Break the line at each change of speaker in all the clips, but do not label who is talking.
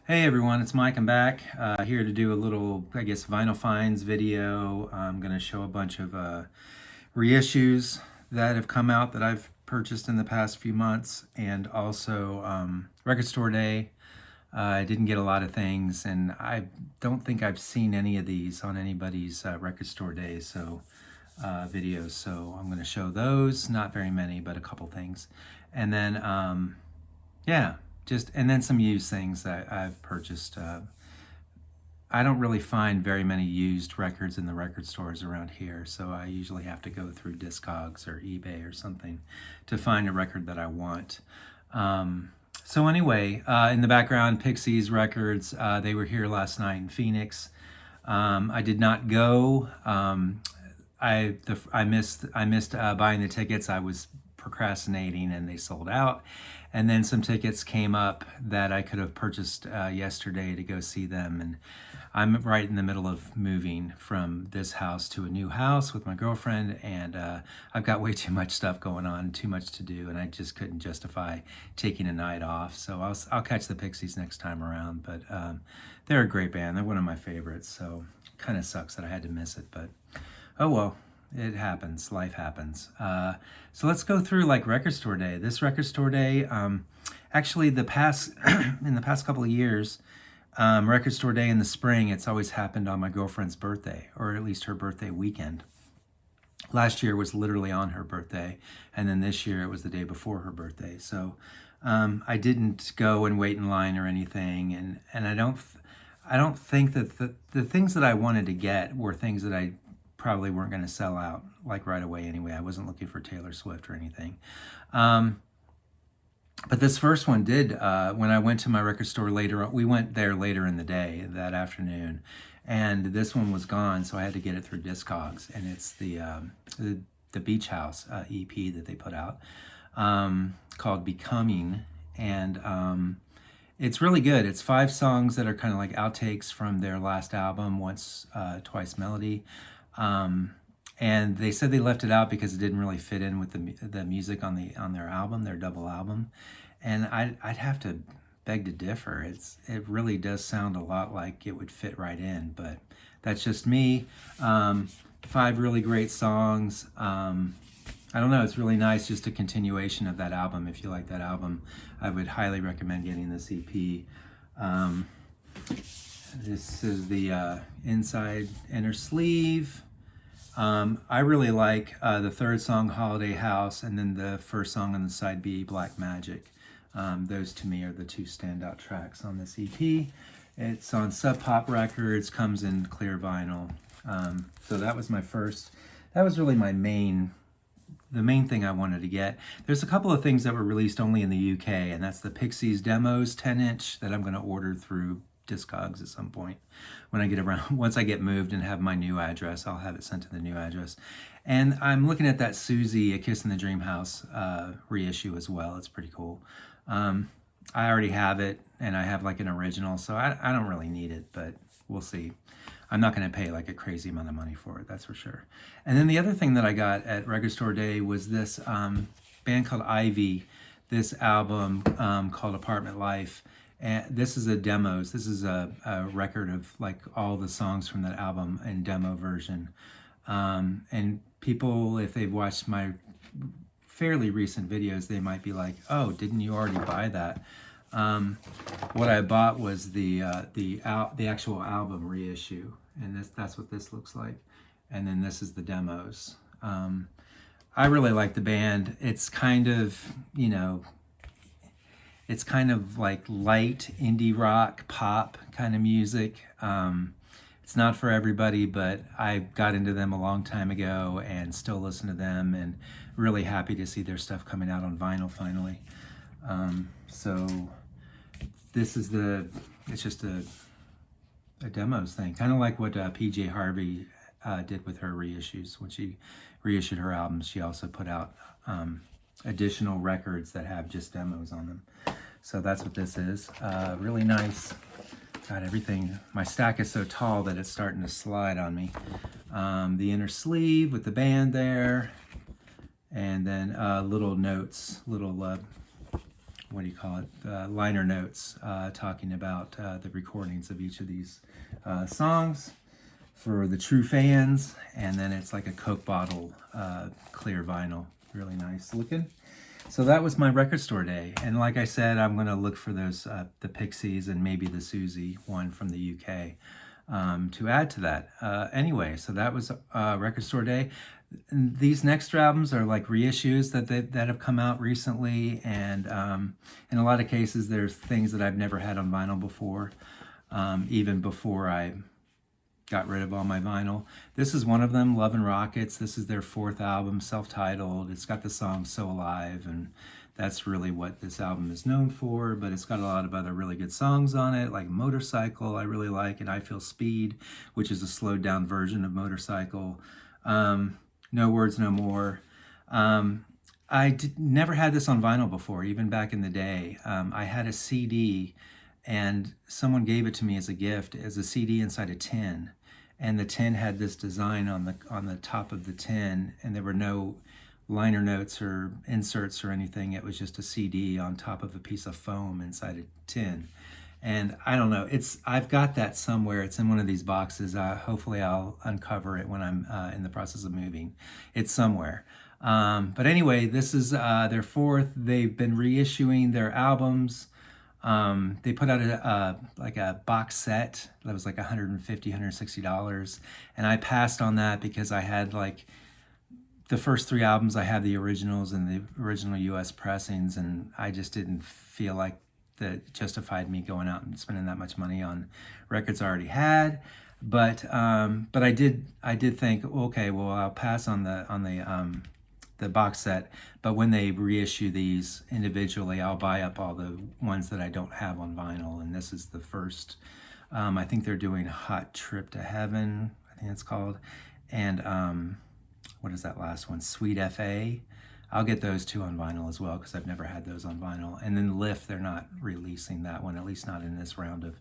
Hey everyone, it's Mike. I'm back here to do a little, I guess, vinyl finds video. I'm going to show a bunch of reissues that have come out that I've purchased in the past few months, and also Record Store Day. I didn't get a lot of things, and I don't think I've seen any of these on anybody's Record Store Day videos, so I'm going to show those. Not very many, but a couple things. And then, yeah. And then some used things that I've purchased. I don't really find very many used records in the record stores around here, so I usually have to go through Discogs or eBay or something to find a record that I want. So anyway, in the background, Pixies records. They were here last night in Phoenix. I did not go. I missed buying the tickets. I was procrastinating and they sold out. And then some tickets came up that I could have purchased yesterday to go see them. And I'm right in the middle of moving from this house to a new house with my girlfriend, and I've got way too much stuff going on, too much to do, and I just couldn't justify taking a night off. So I'll catch the Pixies next time around. But they're a great band. They're one of my favorites. So kind of sucks that I had to miss it, but oh well. It happens. Life happens. So let's go through like Record Store Day. This Record Store Day, actually in the past couple of years, Record Store Day in the spring, it's always happened on my girlfriend's birthday, or at least her birthday weekend. Last year was literally on her birthday, and then this year it was the day before her birthday. So I didn't go and wait in line or anything, and I don't think that the things that I wanted to get were things that I probably weren't going to sell out like right away anyway. I wasn't looking for Taylor Swift or anything. But this first one did, when I went to my record store later, we went there later in the day that afternoon, and this one was gone, so I had to get it through Discogs, and it's the Beach House EP that they put out, called Becoming, and it's really good. It's 5 songs that are kind of like outtakes from their last album, Once, Twice Melody. And they said they left it out because it didn't really fit in with the music on their album, their double album. And I'd have to beg to differ. It really does sound a lot like it would fit right in, but that's just me. 5 really great songs. I don't know, it's really nice, just a continuation of that album. If you like that album, I would highly recommend getting this EP. This is the inside inner sleeve. I really like the third song, Holiday House, and then the first song on the side B, Black Magic. Those to me are the 2 standout tracks on this EP. It's on Sub Pop Records, comes in clear vinyl. So that was really the main thing I wanted to get. There's a couple of things that were released only in the UK, and that's the Pixies demos 10-inch that I'm going to order through Discogs at some point when I get around. Once I get moved and have my new address, I'll have it sent to the new address. And I'm looking at that Susie, A Kiss in the Dream House reissue as well. It's pretty cool. I already have it, and I have like an original, so I don't really need it, but we'll see. I'm not going to pay like a crazy amount of money for it, that's for sure. And then the other thing that I got at Record Store Day was this band called Ivy, this album called Apartment Life. And this is a demos. This is a record of like all the songs from that album in demo version. And people, if they've watched my fairly recent videos, they might be like, "Oh, didn't you already buy that?" What I bought was the actual album reissue, and that's what this looks like. And then this is the demos. I really like the band. It's kind of, it's kind of like light indie rock, pop kind of music. It's not for everybody, but I got into them a long time ago and still listen to them, and really happy to see their stuff coming out on vinyl finally. So this is it's just a demos thing, kind of like what PJ Harvey did with her reissues. When she reissued her albums, she also put out additional records that have just demos on them. So that's what this is. Really nice. Got everything. My stack is so tall that it's starting to slide on me. The inner sleeve with the band there, and then little notes, little what do you call it, liner notes talking about the recordings of each of these songs for the true fans. And then it's like a Coke bottle clear vinyl, really nice looking. So that was my record store day. And like I said, I'm going to look for those, the Pixies and maybe the Susie one from the UK to add to that. Anyway, so that was record store day. And these next albums are like reissues that have come out recently. And in a lot of cases, there's things that I've never had on vinyl before, even before I got rid of all my vinyl. This is one of them, Love and Rockets. This is their 4th album, self-titled. It's got the song So Alive, and that's really what this album is known for, but it's got a lot of other really good songs on it, like Motorcycle, I really like, and I Feel Speed, which is a slowed down version of Motorcycle. No Words, No More. Never had this on vinyl before, even back in the day. I had a CD, and someone gave it to me as a gift, as a CD inside a tin. And the tin had this design on the top of the tin, and there were no liner notes or inserts or anything. It was just a CD on top of a piece of foam inside a tin. And I don't know, I've got that somewhere. It's in one of these boxes. Hopefully I'll uncover it when I'm in the process of moving. It's somewhere. But anyway, this is their 4th. They've been reissuing their albums. They put out a box set that was like $150, $160. And I passed on that because I had like the first 3 albums. I had the originals and the original US pressings, and I just didn't feel like that justified me going out and spending that much money on records I already had. But I did think, okay, well, I'll pass on the box set, but when they reissue these individually, I'll buy up all the ones that I don't have on vinyl. And this is the first. I think they're doing Hot Trip to Heaven, I think it's called, and what is that last one, Sweet FA. I'll get those 2 on vinyl as well because I've never had those on vinyl. And then Lift, they're not releasing that one, at least not in this round of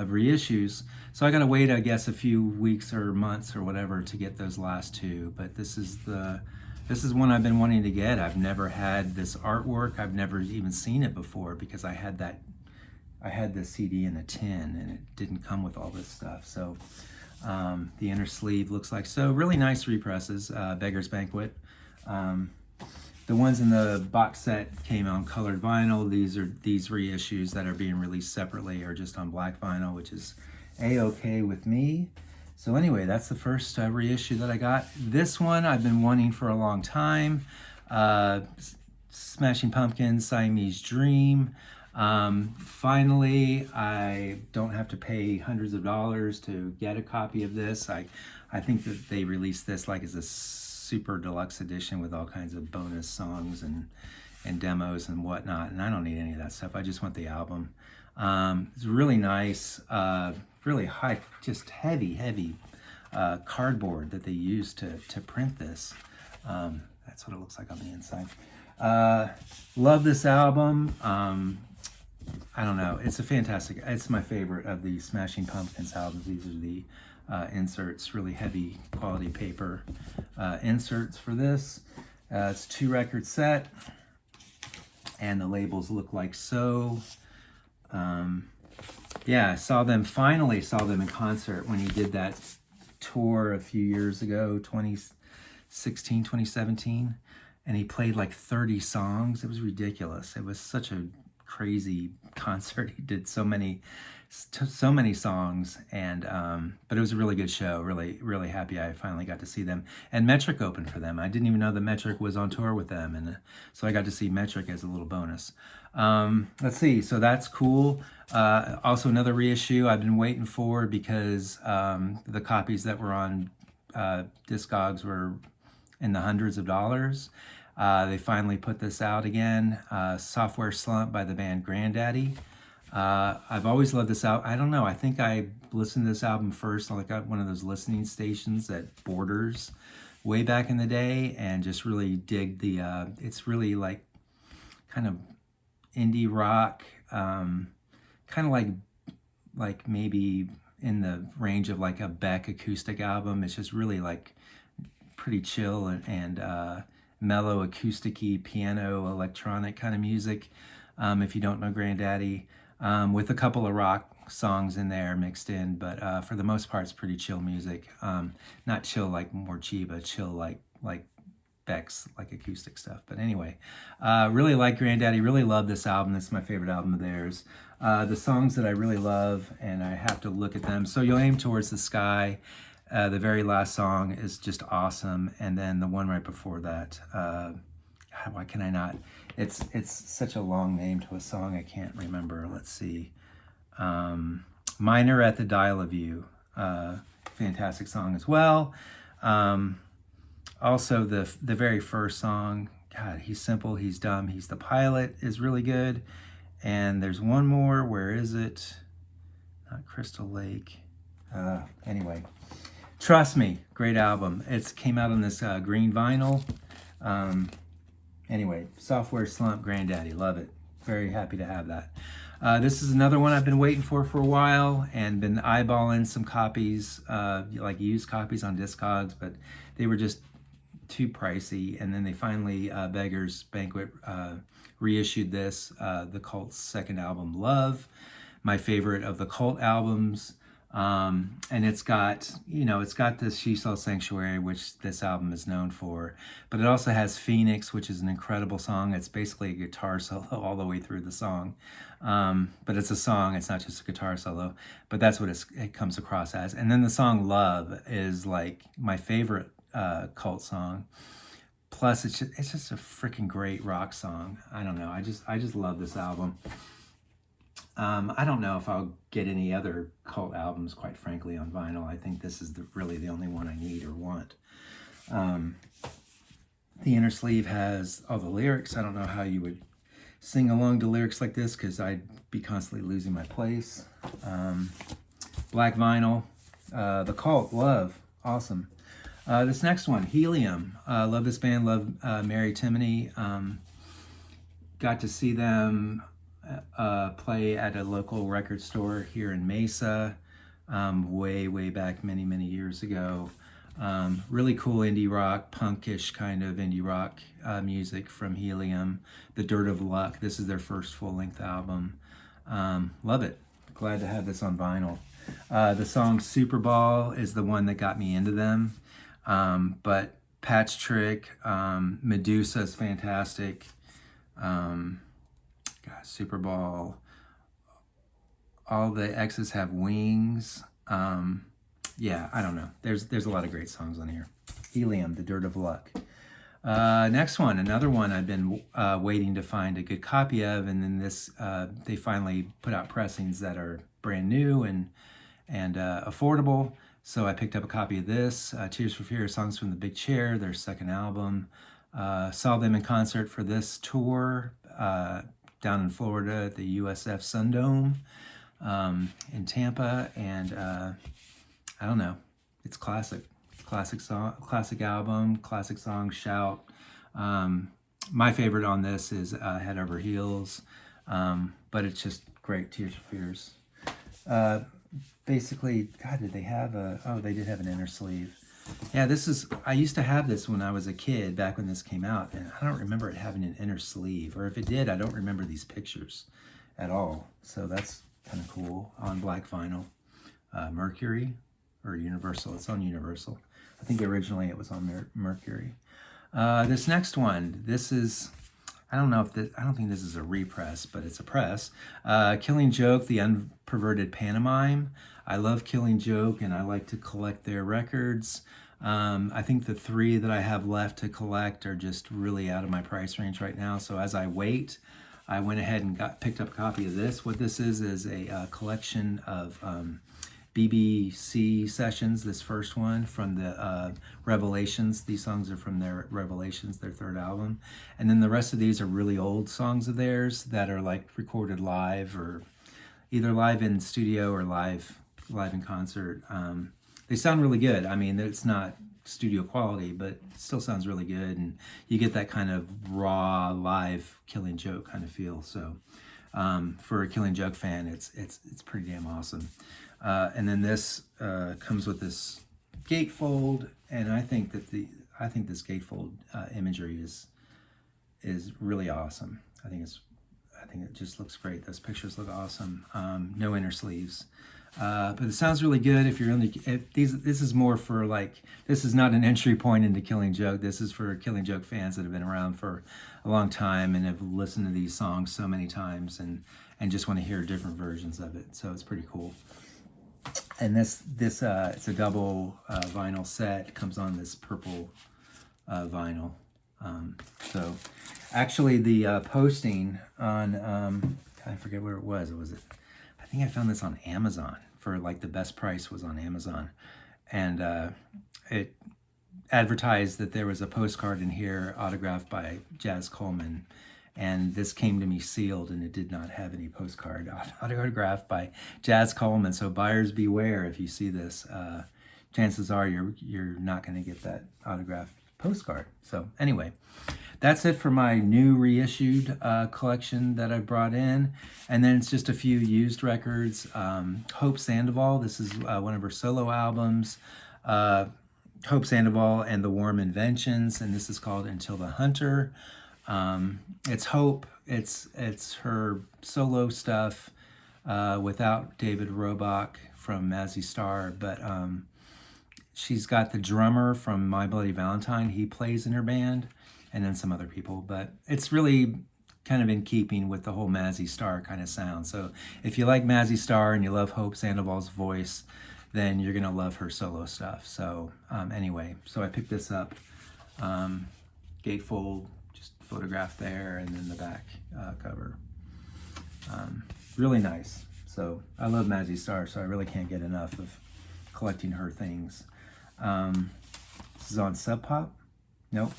reissues. So I got to wait, I guess, a few weeks or months or whatever to get those last 2. But this is one I've been wanting to get. I've never had this artwork. I've never even seen it before because I had the CD in a tin and it didn't come with all this stuff. So the inner sleeve looks like so. Really nice represses, Beggar's Banquet. The ones in the box set came on colored vinyl. These reissues that are being released separately are just on black vinyl, which is A-okay with me. So anyway, that's the first reissue that I got. This one I've been wanting for a long time. Smashing Pumpkins, Siamese Dream. Finally, I don't have to pay hundreds of dollars to get a copy of this. I think that they released this like as a super deluxe edition with all kinds of bonus songs and demos and whatnot. And I don't need any of that stuff. I just want the album. It's really nice, really high, just heavy cardboard that they used to print this. That's what it looks like on the inside. Love this album. I don't know. It's my favorite of the Smashing Pumpkins albums. These are the inserts, really heavy quality paper inserts for this. It's 2 record set, and the labels look like so. Yeah, finally saw them in concert when he did that tour a few years ago, 2016, 2017, and he played like 30 songs. It was ridiculous. It was such a crazy concert. He did so many songs, and but it was a really good show. Really happy I finally got to see them. And Metric opened for them. I didn't even know that Metric was on tour with them, and so I got to see Metric as a little bonus. Let's see, so that's cool. Also another reissue I've been waiting for because the copies that were on Discogs were in the hundreds of dollars. They finally put this out again. Software Slump by the band Grandaddy. I've always loved this out. I don't know. I think I listened to this album first. I got one of those listening stations at Borders way back in the day, and just really dig the. It's really like kind of indie rock, kind of like maybe in the range of like a Beck acoustic album. It's just really like pretty chill and mellow, acousticy, piano, electronic kind of music. if you don't know Granddaddy, with a couple of rock songs in there mixed in, but for the most part, it's pretty chill music. Not chill like more Chiba, chill like Beck's, like acoustic stuff. But anyway, really like Granddaddy, really love this album. This is my favorite album of theirs. The songs that I really love, and I have to look at them. So You'll Aim Towards the Sky, the very last song is just awesome. And then the one right before that, why can I not? It's such a long name to a song, I can't remember. Let's see. Miner at the Dial of You. Fantastic song as well. Also, the very first song, God, he's simple, he's dumb, he's the pilot is really good. And there's one more, where is it? Not Crystal Lake. Anyway, Trust Me, great album. It came out on this green vinyl. Anyway, Software Slump, Granddaddy, love it. Very happy to have that. This is another one I've been waiting for a while and been eyeballing some copies, like used copies on Discogs, but they were just too pricey. And then they finally, Beggars Banquet, reissued this, the Cult's second album, Love, my favorite of the Cult albums. And it's got, it's got this She Sells Sanctuary, which this album is known for, but it also has Phoenix, which is an incredible song. It's basically a guitar solo all the way through the song. But it's a song, it's not just a guitar solo, but that's what it comes across as. And then the song Love is like my favorite Cult song. Plus it's just a freaking great rock song. I don't know. I just love this album. I don't know if I'll get any other Cult albums, quite frankly, on vinyl. I think this is really the only one I need or want. The inner sleeve has all the lyrics. I don't know how you would sing along to lyrics like this, because I'd be constantly losing my place. Black vinyl. The Cult, Love, awesome. This next one, Helium. Love this band, love Mary Timony. Got to see them play at a local record store here in Mesa, way back many years ago. Really cool indie rock, punkish kind of indie rock music from Helium. The Dirt of Luck, this is their first full-length album. Love it. Glad to have this on vinyl. The song Super Ball is the one that got me into them. But Patch Trick, Medusa is fantastic. God, Super Ball. All the X's Have Wings. Yeah, I don't know. There's a lot of great songs on here. Helium, The Dirt of Luck. Next one, another one I've been waiting to find a good copy of, and then this they finally put out pressings that are brand new and affordable. So I picked up a copy of this, Tears for Fears, Songs from the Big Chair, their second album. Saw them in concert for this tour down in Florida at the USF Sundome in Tampa, and I don't know, it's classic. Classic song, classic album, classic song, Shout. My favorite on this is Head Over Heels, but it's just great, Tears for Fears. Basically, God, did they have they did have an inner sleeve. Yeah, I used to have this when I was a kid, back when this came out, and I don't remember it having an inner sleeve, or if it did, I don't remember these pictures at all. So that's kind of cool on black vinyl. Mercury, or Universal, it's on Universal. I think originally it was on Mercury. This next one, this is, I don't think this is a repress, but it's a press. Killing Joke, The Unperverted Pantomime. I love Killing Joke, and I like to collect their records. I think the 3 that I have left to collect are just really out of my price range right now. So as I wait, I went ahead and picked up a copy of this. What this is a collection of BBC sessions, this first one from the Revelations. These songs are from their Revelations, their third album. And then the rest of these are really old songs of theirs that are like recorded live, or either live in studio or live in concert. They sound really good. I mean, it's not studio quality, but it still sounds really good. And you get that kind of raw live Killing Joke kind of feel. So for a Killing Joke fan, it's pretty damn awesome. And then this comes with this gatefold, and I think this gatefold imagery is really awesome. I think it's I think it just looks great. Those pictures look awesome. No inner sleeves. But it sounds really good if you're this is more for like, this is not an entry point into Killing Joke. This is for Killing Joke fans that have been around for a long time and have listened to these songs so many times and just want to hear different versions of it. So it's pretty cool. And this it's a double vinyl set. It comes on this purple vinyl. So actually the posting on, I forget where it was. I think I found this on Amazon for like the best price was on Amazon. And it advertised that there was a postcard in here autographed by Jazz Coleman. And this came to me sealed, and it did not have any postcard autographed by Jazz Coleman. So buyers beware if you see this. Chances are you're not going to get that autographed postcard. So anyway, that's it for my new reissued collection that I brought in. And then it's just a few used records. Hope Sandoval, this is one of her solo albums. Hope Sandoval and the Warm Inventions, and this is called Until the Hunter. It's Hope. It's her solo stuff without David Roebuck from Mazzy Star, but she's got the drummer from My Bloody Valentine. He plays in her band, and then some other people. But it's really kind of in keeping with the whole Mazzy Star kind of sound. So if you like Mazzy Star and you love Hope Sandoval's voice, then you're gonna love her solo stuff. So anyway, so I picked this up, gatefold, just photograph there, and then the back cover. Really nice. So I love Mazzy Star, so I really can't get enough of collecting her things. This is on Sub Pop. Nope,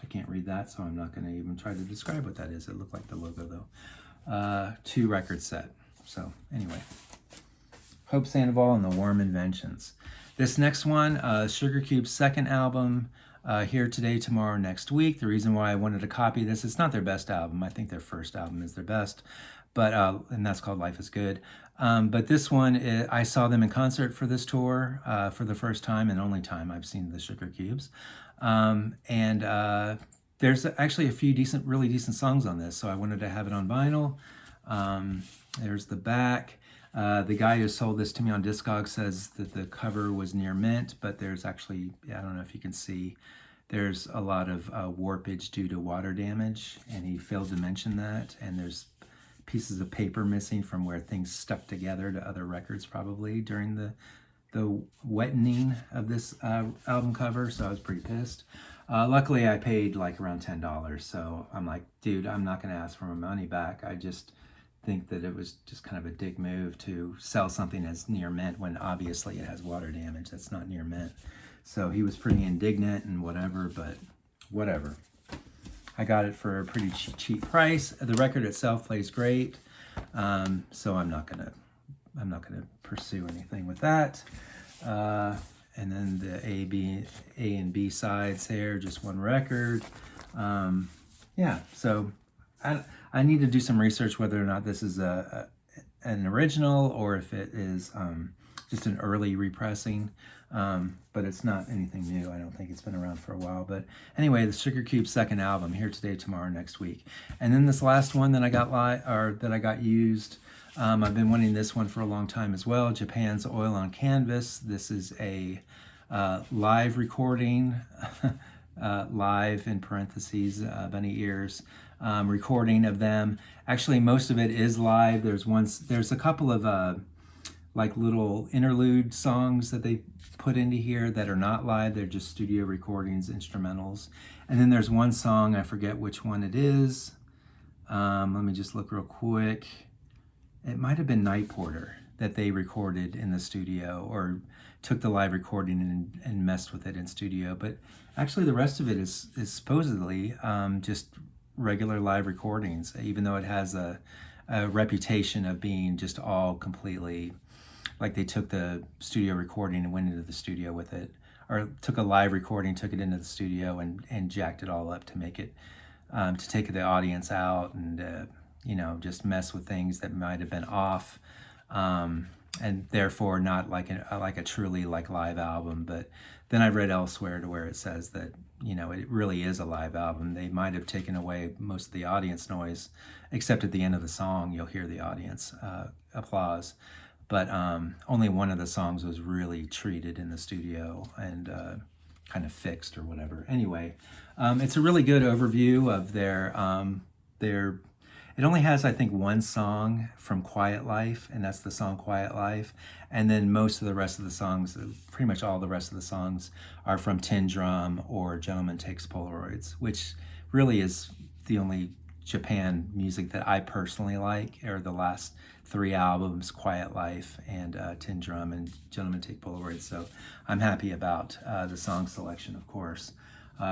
I can't read that, so I'm not gonna even try to describe what that is. It looked like the logo though. 2 record set. So anyway, Hope Sandoval and the Warm Inventions. This next one, Sugar Cube's second album, Here Today, Tomorrow, Next Week. The reason why I wanted to copy this, it's not their best album. I think their first album is their best, but and that's called Life is Good. But this one, I saw them in concert for this tour for the first time and only time I've seen the Sugar Cubes. There's actually a few really decent songs on this, so I wanted to have it on vinyl. There's the back. The guy who sold this to me on Discogs says that the cover was near mint, but there's actually, I don't know if you can see, there's a lot of warpage due to water damage, and he failed to mention that. And there's pieces of paper missing from where things stuck together to other records probably during the wettening of this album cover, so I was pretty pissed. Luckily, I paid like around $10, so I'm like, dude, I'm not going to ask for my money back. I just think that it was just kind of a dick move to sell something as near mint when obviously it has water damage. That's not near mint. So he was pretty indignant and whatever, but whatever. I got it for a pretty cheap price. The record itself plays great, so I'm not gonna pursue anything with that. And then the A and B sides there, just one record. Yeah, so I need to do some research whether or not this is an original or if it is just an early repressing. But it's not anything new. I don't think it's been around for a while. But anyway, the Sugar Cube's second album, Here Today, Tomorrow, Next Week. And then this last one that I got used. I've been wanting this one for a long time as well. Japan's Oil on Canvas. This is a live recording, live in parentheses, bunny ears, recording of them. Actually, most of it is live. There's a couple of like little interlude songs that they put into here that are not live. They're just studio recordings, instrumentals. And then there's one song, I forget which one it is. Let me just look real quick. It might have been Night Porter that they recorded in the studio or took the live recording and messed with it in studio. But actually the rest of it is supposedly just regular live recordings, even though it has a reputation of being just all completely, like they took the studio recording and went into the studio with it, or took a live recording, took it into the studio and jacked it all up to make it, to take the audience out and, just mess with things that might have been off. and therefore not like a truly like live album. But then I've read elsewhere to where it says that, you know, it really is a live album. They might have taken away most of the audience noise, except at the end of the song you'll hear the audience applause. But only one of the songs was really treated in the studio and kind of fixed or whatever. Anyway, it's a really good overview of their. It only has, I think, one song from Quiet Life, and that's the song Quiet Life. And then most of the rest of the songs, pretty much all the rest of the songs, are from Tin Drum or Gentleman Takes Polaroids, which really is the only Japan music that I personally like, are the last three albums, Quiet Life and Tin Drum and Gentlemen Take Polaroids. So I'm happy about the song selection, of course.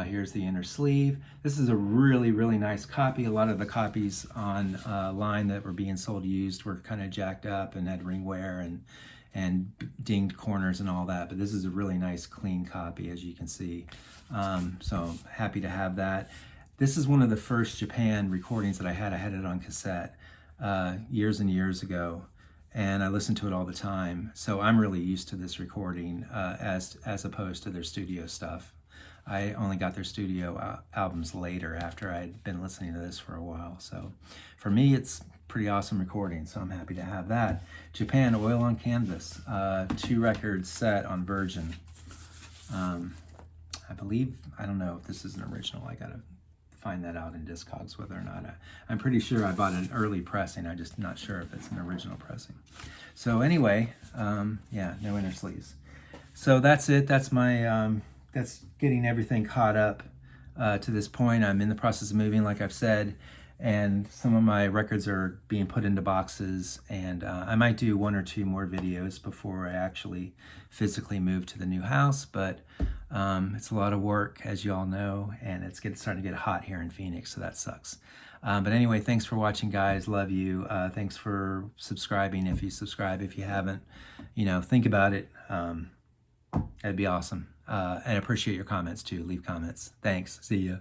Here's the inner sleeve. This is a really, really nice copy. A lot of the copies on line that were being sold used were kind of jacked up and had ring wear and dinged corners and all that. But this is a really nice, clean copy, as you can see. So happy to have that. This is one of the first Japan recordings that I had. I had it on cassette years and years ago, and I listened to it all the time. So I'm really used to this recording as opposed to their studio stuff. I only got their studio albums later after I'd been listening to this for a while. So for me, it's pretty awesome recording, so I'm happy to have that. Japan Oil on Canvas, 2 record set on Virgin. I believe, I don't know if this is an original. I gotta find that out in Discogs whether or not. I'm pretty sure I bought an early pressing. I'm just not sure if it's an original pressing. So anyway, yeah, no inner sleeves. So that's it. That's my that's getting everything caught up to this point. I'm in the process of moving, like I've said, and some of my records are being put into boxes, and I might do 1 or 2 more videos before I actually physically move to the new house. But it's a lot of work, as you all know, and it's starting to get hot here in Phoenix, so that sucks. But anyway, thanks for watching, guys. Love you. Thanks for subscribing. If you subscribe, if you haven't, you know, think about it. That'd be awesome. And I appreciate your comments too. Leave comments. Thanks. See ya.